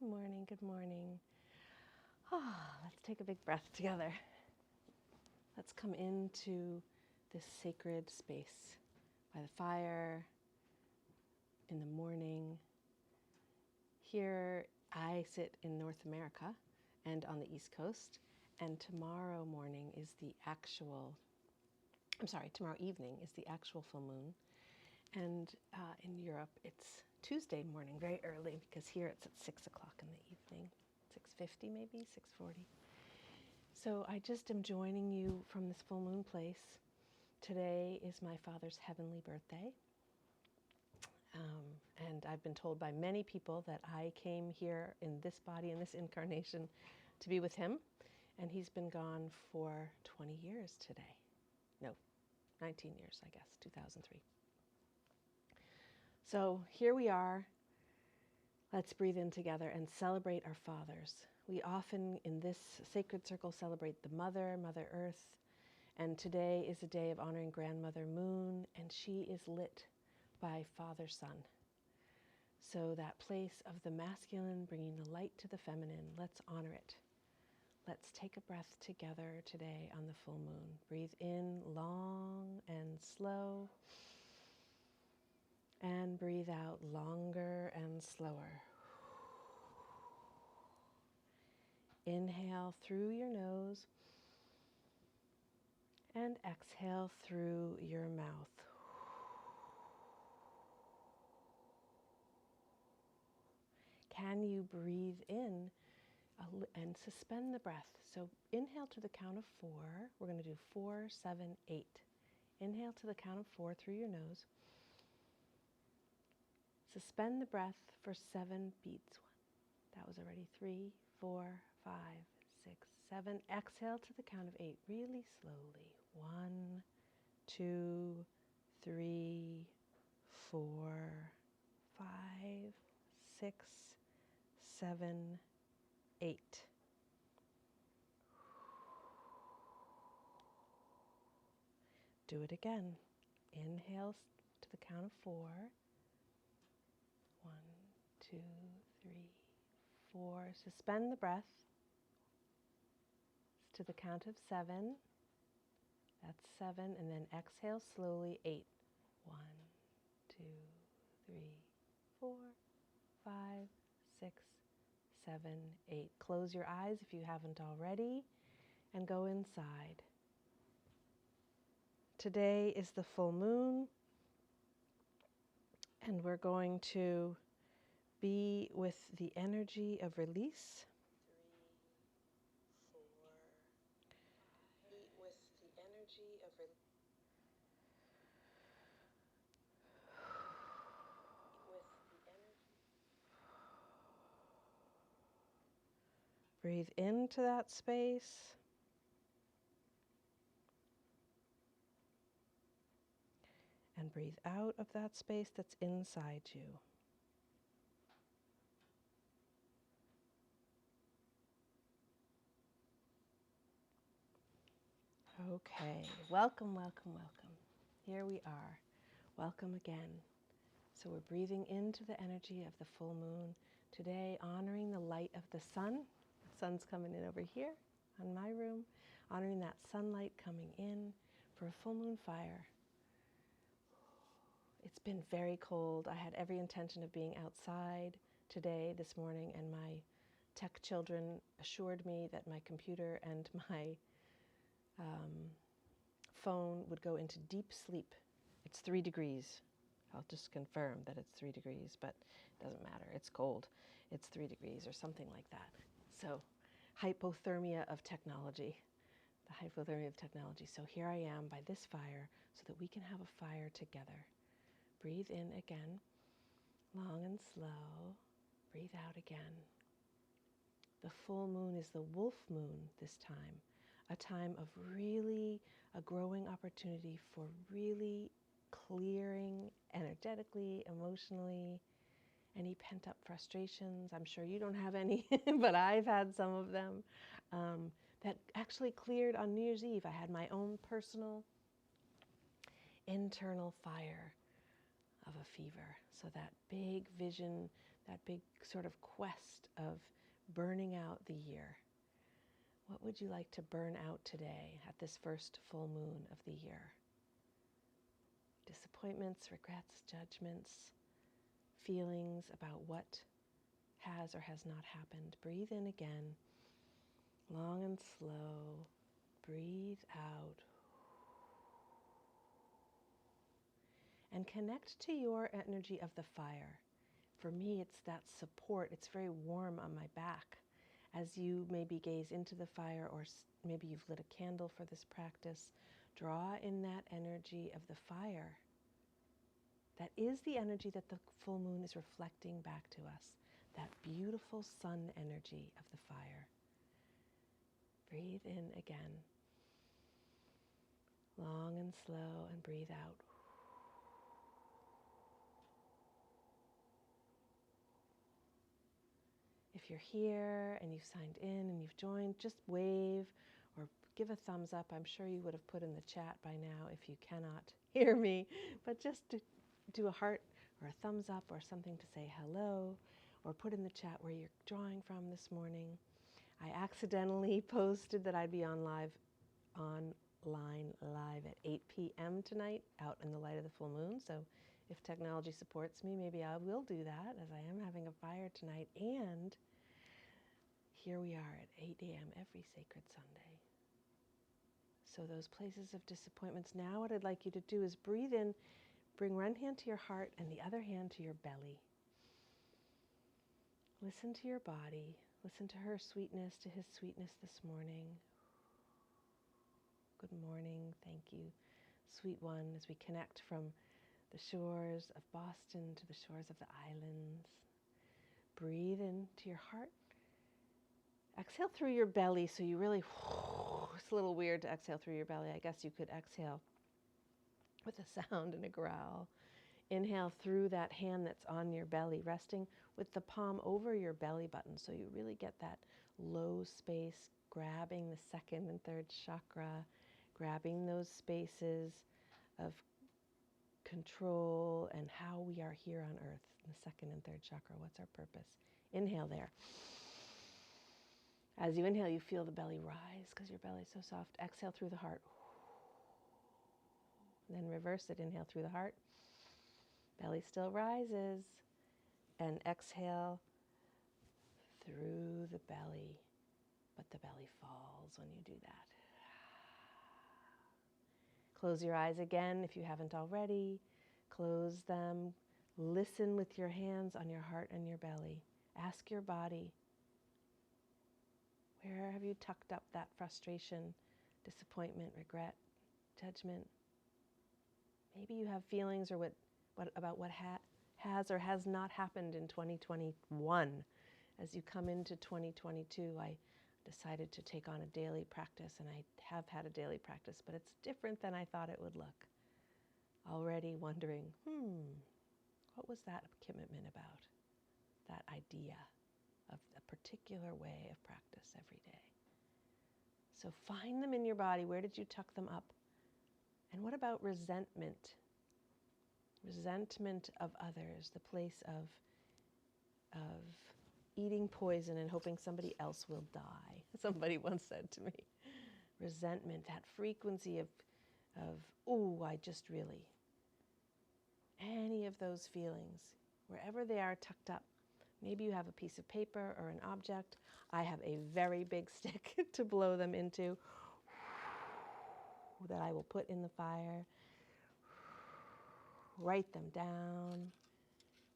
Good morning, good morning. Let's take a big breath together. Let's come into this sacred space by the fire in the morning. Here I sit in North America and on the East Coast, and tomorrow evening is the actual full moon. And in Europe, it's Tuesday morning, very early, because here it's at 6 o'clock in the evening, 6:50 maybe, 6:40. So I just am joining you from this full moon place. Today is my father's heavenly birthday. And I've been told by many people that I came here in this body, in this incarnation, to be with him. And he's been gone for 20 years today. No, 19 years, I guess, 2003. So here we are. Let's breathe in together and celebrate our fathers. We often in this sacred circle celebrate the Mother Earth, and today is a day of honoring Grandmother Moon, and she is lit by Father Sun. So that place of the masculine bringing the light to the feminine, let's honor it. Let's take a breath together today on the full moon. Breathe in long and slow. And breathe out longer and slower. Inhale through your nose and exhale through your mouth. Can you breathe in and suspend the breath? So inhale to the count of 4. We're going to do 4, 7, 8. Inhale to the count of 4 through your nose. Suspend the breath for 7 beats. That was already 3, 4, 5, 6, 7. Exhale to the count of 8, really slowly. 1, 2, 3, 4, 5, 6, 7, 8. Do it again. Inhale to the count of 4. 1, 2, 3, 4. Suspend the breath to the count of 7. That's 7. And then exhale slowly. 8. 1, 2, 3, 4, 5, 6, 7, 8. Close your eyes if you haven't already and go inside. Today is the full moon, and we're going to be with the energy of release. 3, 4, 5. Be with the energy of release. Breathe into that space. And breathe out of that space that's inside you. Okay, welcome, welcome, welcome. Here we are. Welcome again. So we're breathing into the energy of the full moon today, honoring the light of the sun. The sun's coming in over here on my room, honoring that sunlight coming in for a full moon fire. It's been very cold. I had every intention of being outside today, this morning, and my tech children assured me that my computer and my phone would go into deep sleep. It's 3 degrees. I'll just confirm that it's 3 degrees, but it doesn't matter. It's cold. It's 3 degrees or something like that. So hypothermia of technology, the hypothermia of technology. So here I am by this fire so that we can have a fire together. Breathe in again, long and slow. Breathe out again. The full moon is the wolf moon this time, a time of really a growing opportunity for really clearing energetically, emotionally, any pent-up frustrations. I'm sure you don't have any, but I've had some of them that actually cleared on New Year's Eve. I had my own personal internal fire of a fever. So that big vision that big sort of quest of burning out the year. What would you like to burn out today at this first full moon of the year? Disappointments, regrets, judgments, feelings about what has or has not happened. Breathe in again, long and slow. Breathe out. And connect to your energy of the fire. For me, it's that support. It's very warm on my back. As you maybe gaze into the fire, or maybe you've lit a candle for this practice, draw in that energy of the fire. That is the energy that the full moon is reflecting back to us. That beautiful sun energy of the fire. Breathe in again. Long and slow, and breathe out. If you're here and you've signed in and you've joined, just wave or give a thumbs up. I'm sure you would have put in the chat by now if you cannot hear me, but just do a heart or a thumbs up or something to say hello, or put in the chat where you're drawing from this morning. I accidentally posted that I'd be online live at 8 p.m. tonight out in the light of the full moon. So if technology supports me, maybe I will do that, as I am having a fire tonight. And here we are at 8 a.m. every Sacred Sunday. So those places of disappointments, now what I'd like you to do is breathe in, bring one hand to your heart and the other hand to your belly. Listen to your body. Listen to her sweetness, to his sweetness this morning. Good morning. Thank you, sweet one, as we connect from the shores of Boston to the shores of the islands. Breathe into your heart. Exhale through your belly, so you really, it's a little weird to exhale through your belly. I guess you could exhale with a sound and a growl. Inhale through that hand that's on your belly, resting with the palm over your belly button, so you really get that low space, grabbing the second and third chakra, grabbing those spaces of control and how we are here on earth in the second and third chakra. What's our purpose? Inhale there. As you inhale, you feel the belly rise because your belly is so soft. Exhale through the heart. Then reverse it. Inhale through the heart. Belly still rises. And exhale through the belly. But the belly falls when you do that. Close your eyes again if you haven't already. Close them. Listen with your hands on your heart and your belly. Ask your body, where have you tucked up that frustration, disappointment, regret, judgment? Maybe you have feelings or what about what has or has not happened in 2021. As you come into 2022, I decided to take on a daily practice, and I have had a daily practice, but it's different than I thought it would look. Already wondering, what was that commitment about? That idea of a particular way of practice every day. So find them in your body. Where did you tuck them up? And what about resentment? Resentment of others, the place of eating poison and hoping somebody else will die. Somebody once said to me, resentment, that frequency of I just really, any of those feelings, wherever they are tucked up. Maybe you have a piece of paper or an object. I have a very big stick to blow them into that I will put in the fire. Write them down.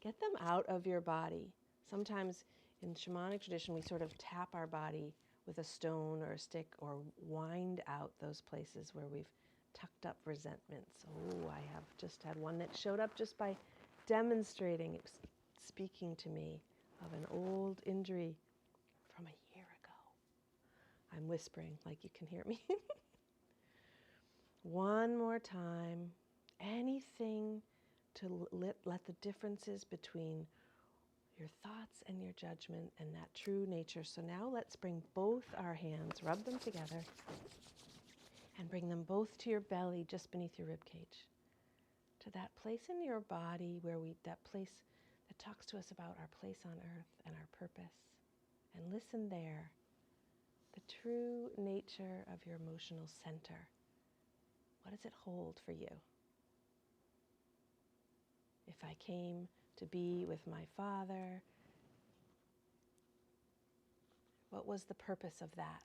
Get them out of your body. Sometimes in shamanic tradition, we sort of tap our body with a stone or a stick or wind out those places where we've tucked up resentments. I have just had one that showed up just by demonstrating. It was speaking to me of an old injury from a year ago. I'm whispering like you can hear me. One more time. Anything to let the differences between your thoughts and your judgment and that true nature. So now let's bring both our hands, rub them together, and bring them both to your belly, just beneath your rib cage. To that place in your body that place It talks to us about our place on earth and our purpose. And listen there, the true nature of your emotional center. What does it hold for you? If I came to be with my father, what was the purpose of that?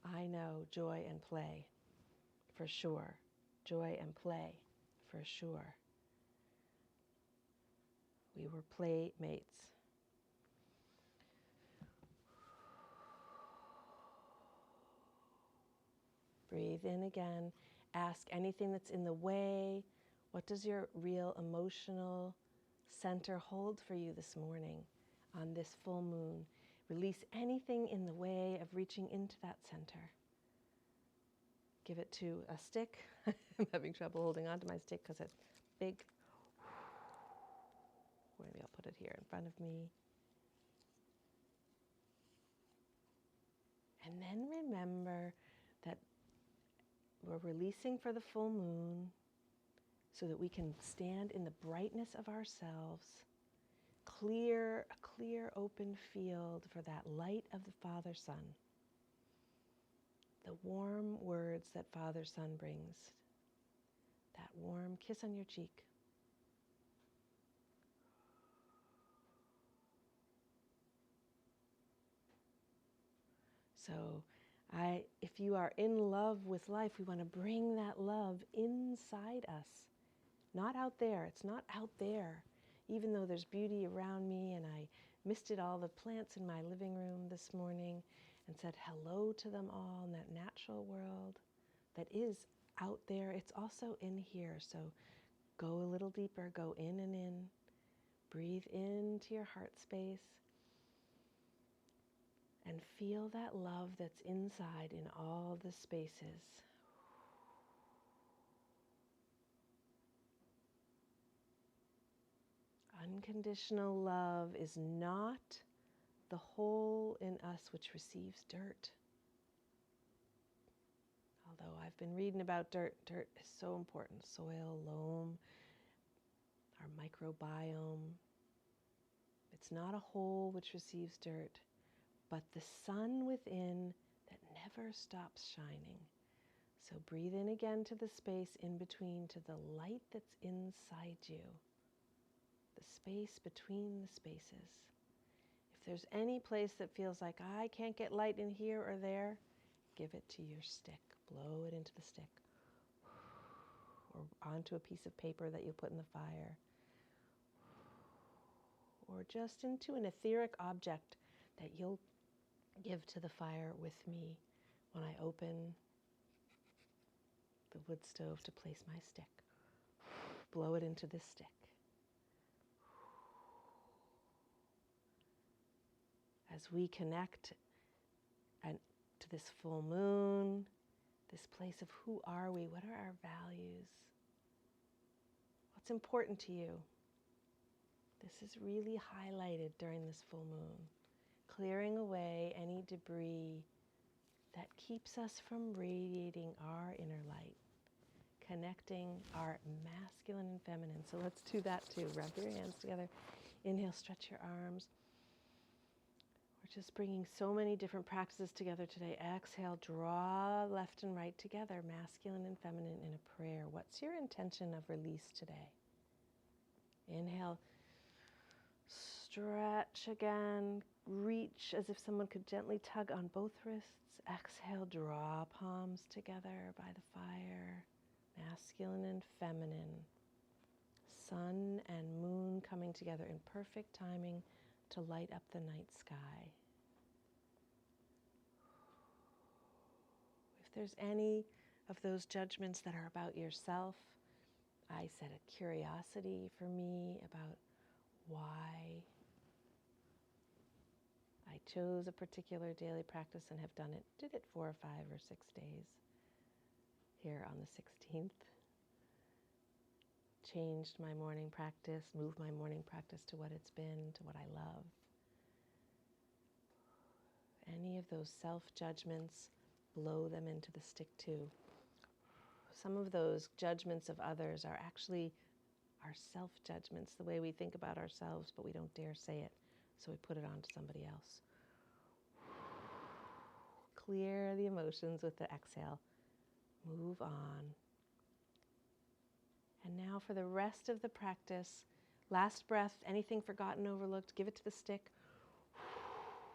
I know joy and play, for sure. Joy and play, for sure. We were playmates. Breathe in again. Ask anything that's in the way. What does your real emotional center hold for you this morning on this full moon? Release anything in the way of reaching into that center. Give it to a stick. I'm having trouble holding on to my stick because it's big. Maybe I'll put it here in front of me. And then remember that we're releasing for the full moon so that we can stand in the brightness of ourselves, a clear open field for that light of the Father Sun, the warm words that Father Sun brings, that warm kiss on your cheek. So if you are in love with life, we want to bring that love inside us, not out there. It's not out there. Even though there's beauty around me, and I misted all the plants in my living room this morning and said hello to them all in that natural world that is out there, it's also in here. So go a little deeper, go in and in, breathe into your heart space, and feel that love that's inside in all the spaces. Unconditional love is not the hole in us which receives dirt. Although I've been reading about dirt is so important. Soil, loam, our microbiome. It's not a hole which receives dirt, but the sun within that never stops shining. So breathe in again to the space in between, to the light that's inside you. The space between the spaces. If there's any place that feels like I can't get light in here or there, give it to your stick. Blow it into the stick. Or onto a piece of paper that you'll put in the fire. Or just into an etheric object that you'll give to the fire with me when I open the wood stove to place my stick. Blow it into this stick. As we connect to this full moon, this place of who are we, what are our values, what's important to you. This is really highlighted during this full moon, clearing away any debris that keeps us from radiating our inner light, connecting our masculine and feminine. So let's do that too. Rub your hands together. Inhale, stretch your arms. We're just bringing so many different practices together today. Exhale, draw left and right together, masculine and feminine in a prayer. What's your intention of release today? Inhale, stretch again, reach as if someone could gently tug on both wrists. Exhale, draw palms together by the fire, masculine and feminine. Sun and moon coming together in perfect timing to light up the night sky. If there's any of those judgments that are about yourself, I said a curiosity for me about why I chose a particular daily practice and have did it 4 or 5 or 6 days here on the 16th. Changed my morning practice, moved my morning practice to what it's been, to what I love. Any of those self-judgments, blow them into the stick too. Some of those judgments of others are actually our self-judgments, the way we think about ourselves, but we don't dare say it, so we put it on to somebody else. Clear the emotions with the exhale. Move on. And now for the rest of the practice, last breath, anything forgotten, overlooked, give it to the stick,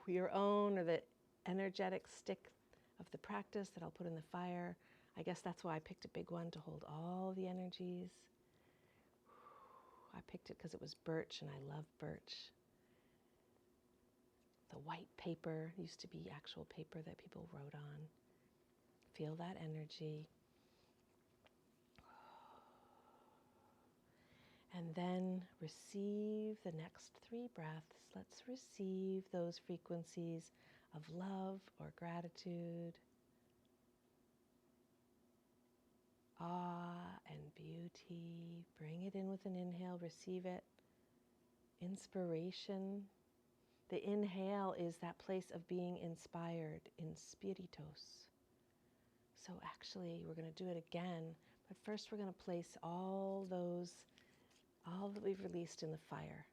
your own or the energetic stick of the practice that I'll put in the fire. I guess that's why I picked a big one to hold all the energies. I picked it because it was birch and I love birch. The white paper used to be actual paper that people wrote on. Feel that energy. And then receive the next 3 breaths. Let's receive those frequencies of love or gratitude, awe and beauty. Bring it in with an inhale, receive it. Inspiration. The inhale is that place of being inspired, inspiritos. So actually, we're going to do it again, but first we're going to place all that we've released in the fire.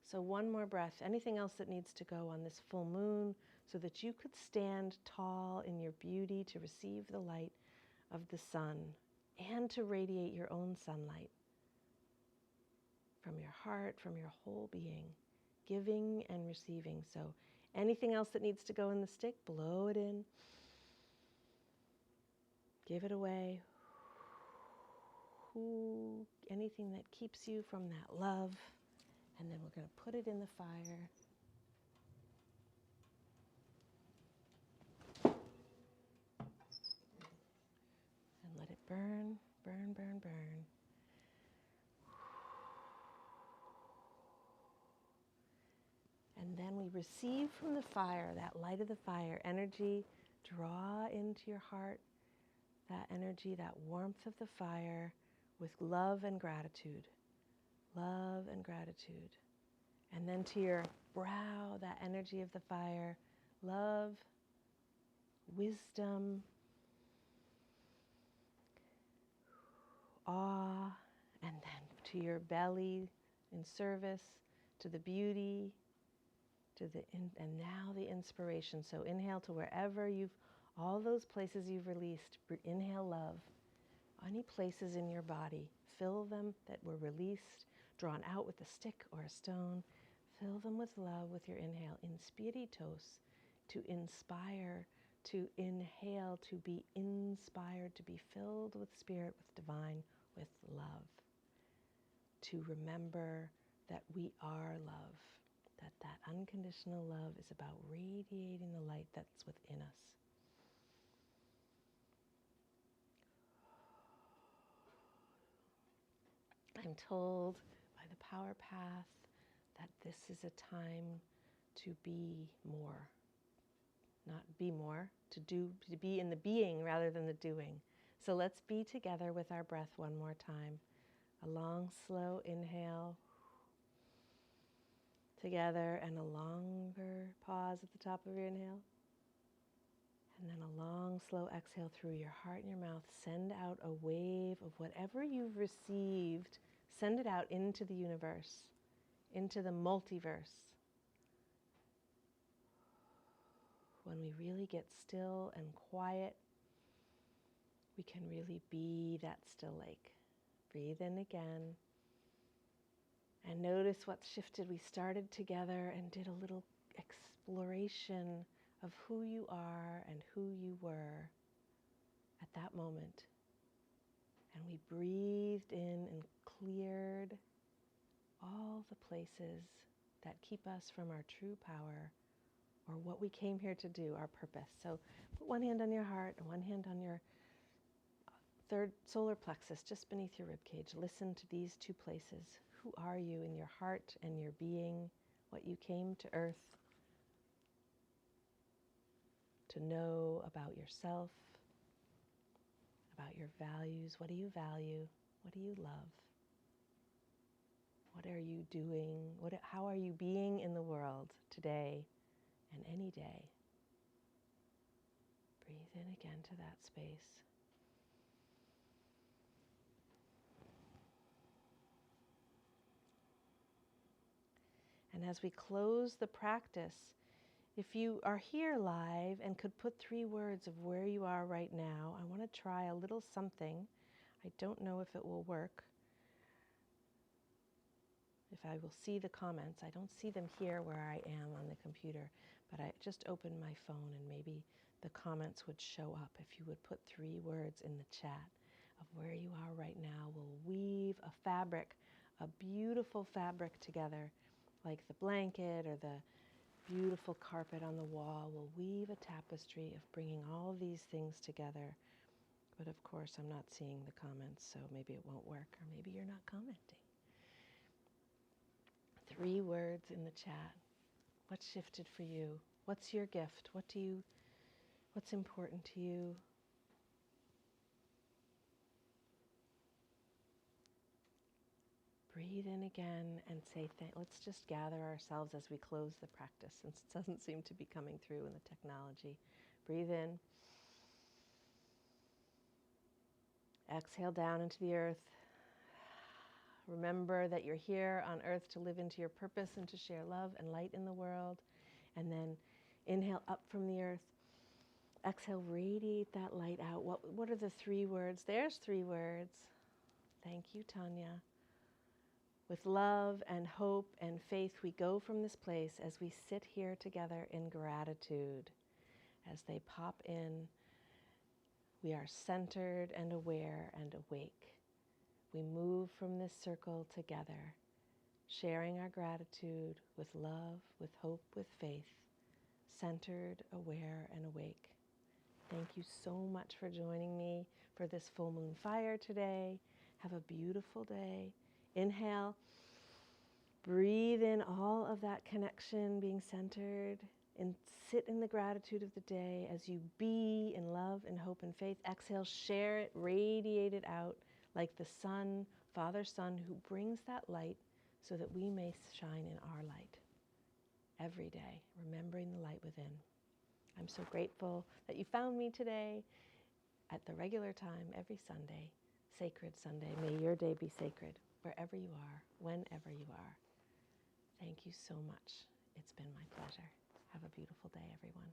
So one more breath, anything else that needs to go on this full moon so that you could stand tall in your beauty to receive the light of the sun and to radiate your own sunlight from your heart, from your whole being, giving and receiving. So anything else that needs to go in the stick, blow it in, give it away. Anything that keeps you from that love. And then we're going to put it in the fire. And let it burn, burn, burn, burn. And then we receive from the fire, that light of the fire, energy, draw into your heart that energy, that warmth of the fire with love and gratitude. Love and gratitude. And then to your brow, that energy of the fire, love, wisdom, awe, and then to your belly in service, to the beauty, and now the inspiration. So inhale to wherever all those places you've released, inhale love. Any places in your body, fill them that were released, drawn out with a stick or a stone. Fill them with love with your inhale. Inspiritos, to inspire, to inhale, to be inspired, to be filled with spirit, with divine, with love. To remember that we are love, that unconditional love is about radiating the light that's within us. I'm told by the power path that this is a time to be more. Not be more, to be in the being rather than the doing. So let's be together with our breath one more time. A long, slow inhale together and a longer pause at the top of your inhale. And then a long, slow exhale through your heart and your mouth. Send out a wave of whatever you've received. Send it out into the universe, into the multiverse. When we really get still and quiet, we can really be that still lake. Breathe in again. And notice what's shifted. We started together and did a little exploration of who you are and who you were at that moment. And we breathed in and cleared all the places that keep us from our true power or what we came here to do, our purpose. So put one hand on your heart and one hand on your third solar plexus, just beneath your ribcage. Listen to these 2 places. Who are you in your heart and your being, what you came to earth to know about yourself, about your values. What do you value? What do you love? What are you doing? How are you being in the world today and any day? Breathe in again to that space. And as we close the practice, if you are here live and could put 3 words of where you are right now, I want to try a little something. I don't know if it will work. If I will see the comments. I don't see them here where I am on the computer, but I just opened my phone and maybe the comments would show up. If you would put 3 words in the chat of where you are right now, we'll weave a fabric, a beautiful fabric together, like the blanket or the beautiful carpet on the wall. We'll weave a tapestry of bringing all these things together. But of course, I'm not seeing the comments, so maybe it won't work, or maybe you're not commenting. 3 words in the chat. What shifted for you? What's your gift? What's important to you? Breathe in again and say let's just gather ourselves as we close the practice, since it doesn't seem to be coming through in the technology. Breathe in. Exhale down into the earth. Remember that you're here on earth to live into your purpose and to share love and light in the world. And then inhale up from the earth. Exhale, radiate that light out. What are the 3 words? There's 3 words. Thank you, Tanya. With love and hope and faith, we go from this place as we sit here together in gratitude. As they pop in, we are centered and aware and awake. We move from this circle together, sharing our gratitude with love, with hope, with faith, centered, aware, and awake. Thank you so much for joining me for this full moon fire today. Have a beautiful day. Inhale, breathe in all of that connection, being centered, and sit in the gratitude of the day as you be in love and hope and faith. Exhale, share it, radiate it out like the sun, Father Sun, who brings that light so that we may shine in our light every day, remembering the light within. I'm so grateful that you found me today at the regular time every Sunday, Sacred Sunday. May your day be sacred wherever you are, whenever you are. Thank you so much. It's been my pleasure. Have a beautiful day, everyone.